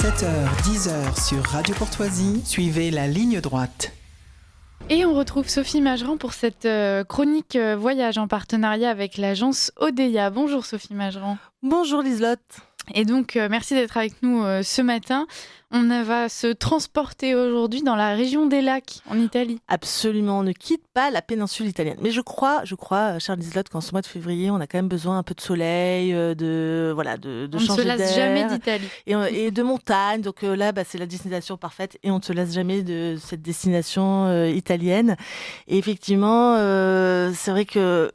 7h-10h sur Radio Courtoisie, suivez la ligne droite. Et on retrouve Sophie Mageran pour cette chronique voyage en partenariat avec l'agence Odeya. Bonjour Sophie Mageran. Bonjour Liselotte. Et donc, merci d'être avec nous ce matin. On va se transporter aujourd'hui dans la région des lacs, en Italie. Absolument, on ne quitte pas la péninsule italienne. Mais je crois, chère Liselotte, qu'en ce mois de février, on a quand même besoin un peu de soleil, de changer d'air. On ne se lasse jamais d'Italie. Et de montagne. Donc là, c'est la destination parfaite. Et on ne se lasse jamais de cette destination italienne. Et effectivement, c'est vrai que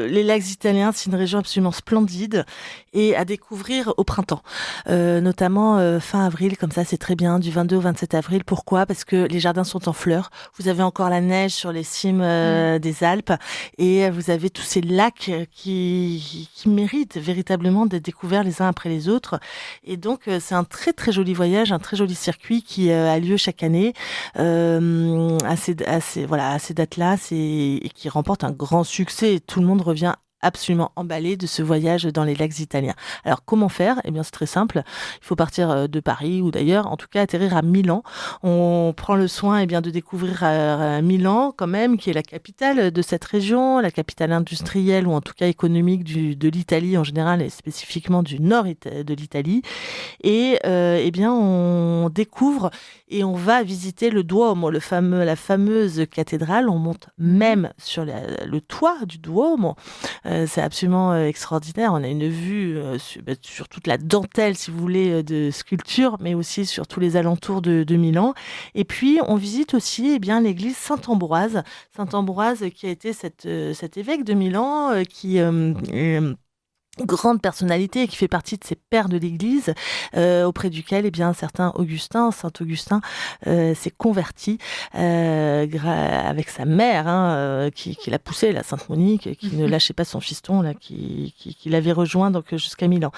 les lacs italiens, c'est une région absolument splendide et à découvrir au printemps. Notamment fin avril. Comme ça, c'est très bien, du 22 au 27 avril. Pourquoi ? Parce que les jardins sont en fleurs. Vous avez encore la neige sur les cimes des Alpes. Et vous avez tous ces lacs qui méritent véritablement d'être découverts les uns après les autres. Et donc, c'est un très, très joli voyage, un très joli circuit qui a lieu chaque année à ces dates-là et qui remporte un grand succès. Et tout le monde revient absolument emballé de ce voyage dans les lacs italiens. Alors, comment faire ? Eh bien, c'est très simple. Il faut partir de Paris ou d'ailleurs, en tout cas, atterrir à Milan. On prend le soin de découvrir Milan, quand même, qui est la capitale de cette région, la capitale industrielle ou en tout cas économique de l'Italie en général et spécifiquement du nord de l'Italie. Et on découvre et on va visiter le Duomo, la fameuse cathédrale. On monte même sur le toit du Duomo. C'est absolument extraordinaire. On a une vue sur toute la dentelle, si vous voulez, de sculpture, mais aussi sur tous les alentours de Milan. Et puis, on visite aussi l'église Saint-Ambroise. Saint-Ambroise qui a été cet évêque de Milan qui grande personnalité et qui fait partie de ces pères de l'Église auprès duquel un certain Saint Augustin s'est converti avec sa mère qui l'a poussé, la Sainte Monique, qui ne lâchait pas son fiston là, qui l'avait rejoint donc jusqu'à Milan.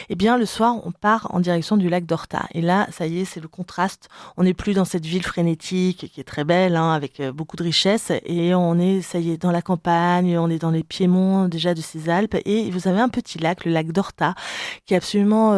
Et bien le soir on part en direction du lac d'Orta et là ça y est, c'est le contraste, on n'est plus dans cette ville frénétique qui est très belle avec beaucoup de richesses et on est ça y est dans la campagne, on est dans les piémonts déjà de ces Alpes et vous avez un petit lac, le lac d'Orta, qui est absolument...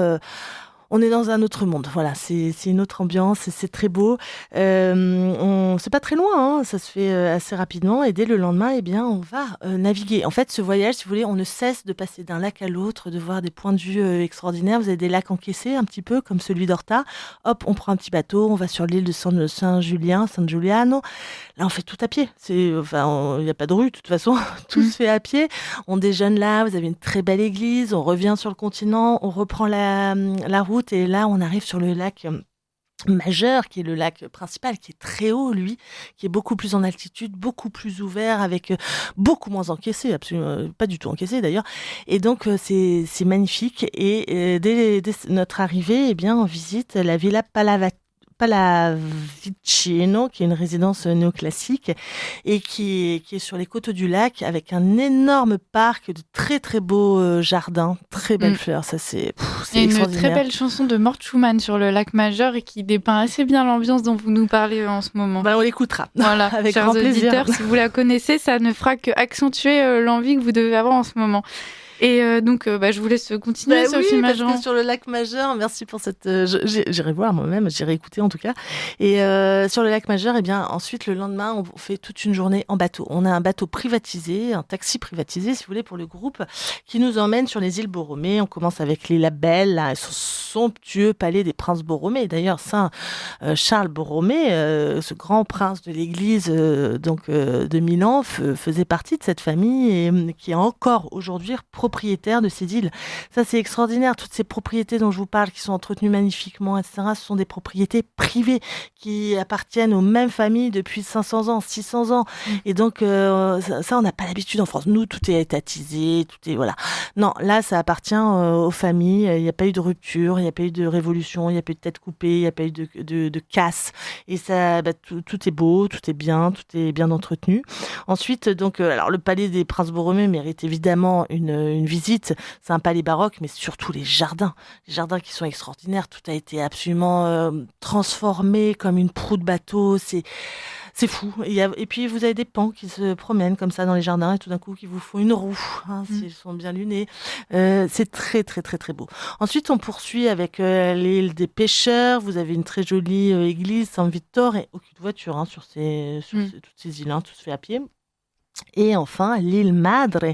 on est dans un autre monde, voilà, c'est une autre ambiance, c'est très beau. C'est pas très loin, ça se fait assez rapidement et dès le lendemain, on va naviguer. En fait, ce voyage, si vous voulez, on ne cesse de passer d'un lac à l'autre, de voir des points de vue extraordinaires. Vous avez des lacs encaissés, un petit peu comme celui d'Orta. Hop, on prend un petit bateau, on va sur l'île de San Giuliano. Là, on fait tout à pied. Il n'y a pas de rue, de toute façon, tout se fait à pied. On déjeune là, vous avez une très belle église, on revient sur le continent, on reprend la route et là, on arrive sur le lac majeur, qui est le lac principal, qui est très haut, lui, qui est beaucoup plus en altitude, beaucoup plus ouvert, avec beaucoup moins encaissé, absolument pas du tout encaissé d'ailleurs. Et donc, c'est magnifique. Et dès notre arrivée, on visite la Villa Pallavicino, qui est une résidence néoclassique et qui est sur les côtes du lac avec un énorme parc de très très beaux jardins, très belles fleurs. Ça c'est extraordinaire. Une très belle chanson de Mort Schumann sur le lac majeur et qui dépeint assez bien l'ambiance dont vous nous parlez en ce moment. On l'écoutera. Voilà, avec chers grand plaisir. auditeurs, si vous la connaissez, ça ne fera qu'accentuer l'envie que vous devez avoir en ce moment. Et donc, je vous laisse continuer, Sophie Mageran. Parce que sur le lac majeur, merci pour cette... j'irai voir moi-même, j'irai écouter en tout cas. Et sur le lac majeur, ensuite, le lendemain, on fait toute une journée en bateau. On a un bateau privatisé, un taxi privatisé, si vous voulez, pour le groupe, qui nous emmène sur les îles Borromée. On commence avec l'île Belle, là, ce somptueux palais des princes Borromée. D'ailleurs, Saint Charles Borromée, ce grand prince de l'église de Milan, faisait partie de cette famille et qui est encore aujourd'hui propriétaires de ces îles. Ça, c'est extraordinaire. Toutes ces propriétés dont je vous parle, qui sont entretenues magnifiquement, etc., ce sont des propriétés privées qui appartiennent aux mêmes familles depuis 500 ans, 600 ans. Et donc, ça, on n'a pas l'habitude en France. Nous, tout est étatisé, tout est... Voilà. Non, là, ça appartient aux familles. Il n'y a pas eu de rupture, il n'y a pas eu de révolution, il n'y a pas eu de tête coupée, il n'y a pas eu de casse. Et ça, tout est beau, tout est bien entretenu. Ensuite, donc, alors, le palais des princes Borromée mérite évidemment une visite. C'est un palais baroque, mais surtout les jardins qui sont extraordinaires. Tout a été absolument transformé comme une proue de bateau. C'est fou. Et puis, vous avez des pans qui se promènent comme ça dans les jardins et tout d'un coup, qui vous font une roue, s'ils sont bien lunés. C'est très, très, très, très beau. Ensuite, on poursuit avec l'île des pêcheurs. Vous avez une très jolie église San Vittore et aucune voiture sur toutes ces îles. Tout se fait à pied. Et enfin, l'île Madre,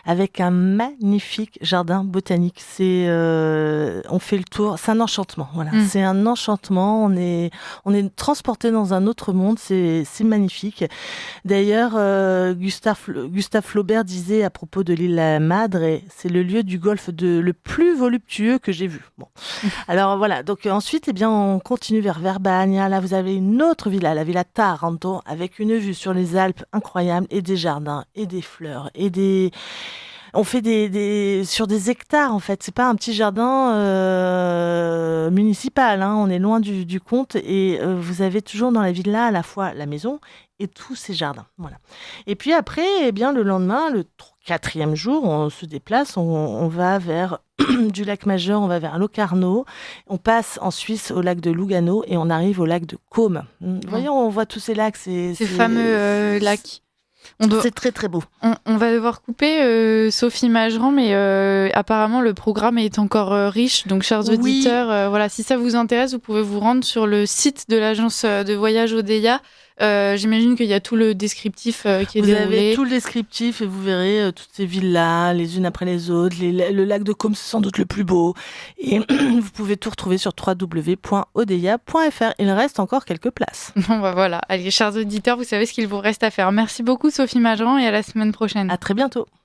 avec un magnifique jardin botanique. On fait le tour, c'est un enchantement. Voilà, c'est un enchantement. On est transporté dans un autre monde. C'est magnifique. D'ailleurs, Gustave Flaubert disait à propos de l'île Madre, c'est le lieu du golfe le plus voluptueux que j'ai vu. Bon, alors voilà. Donc ensuite, on continue vers Verbania. Là, vous avez une autre villa, la Villa Taranto, avec une vue sur les Alpes incroyable et des jardins et des fleurs on fait sur des hectares en fait. C'est pas un petit jardin municipal. On est loin du compte et vous avez toujours dans la villa à la fois la maison et tous ces jardins. Voilà. Et puis après, le lendemain, le 4e jour, on se déplace. On va vers du lac Majeur, on va vers Locarno. On passe en Suisse au lac de Lugano et on arrive au lac de Côme. Voyons, on voit tous ces lacs. Ces fameux lacs. C'est très très beau. On va devoir couper Sophie Magerand, mais apparemment le programme est encore riche. Donc, chers auditeurs, si ça vous intéresse, vous pouvez vous rendre sur le site de l'agence de voyage Odeya. J'imagine qu'il y a tout le descriptif qui est déroulé. Vous avez tout le descriptif et vous verrez toutes ces villes-là, les unes après les autres. Le lac de Côme, c'est sans doute le plus beau. Et vous pouvez tout retrouver sur www.odeya.fr. Il reste encore quelques places. Bon, voilà. Allez, chers auditeurs, vous savez ce qu'il vous reste à faire. Merci beaucoup, Sophie Magerand, et à la semaine prochaine. À très bientôt.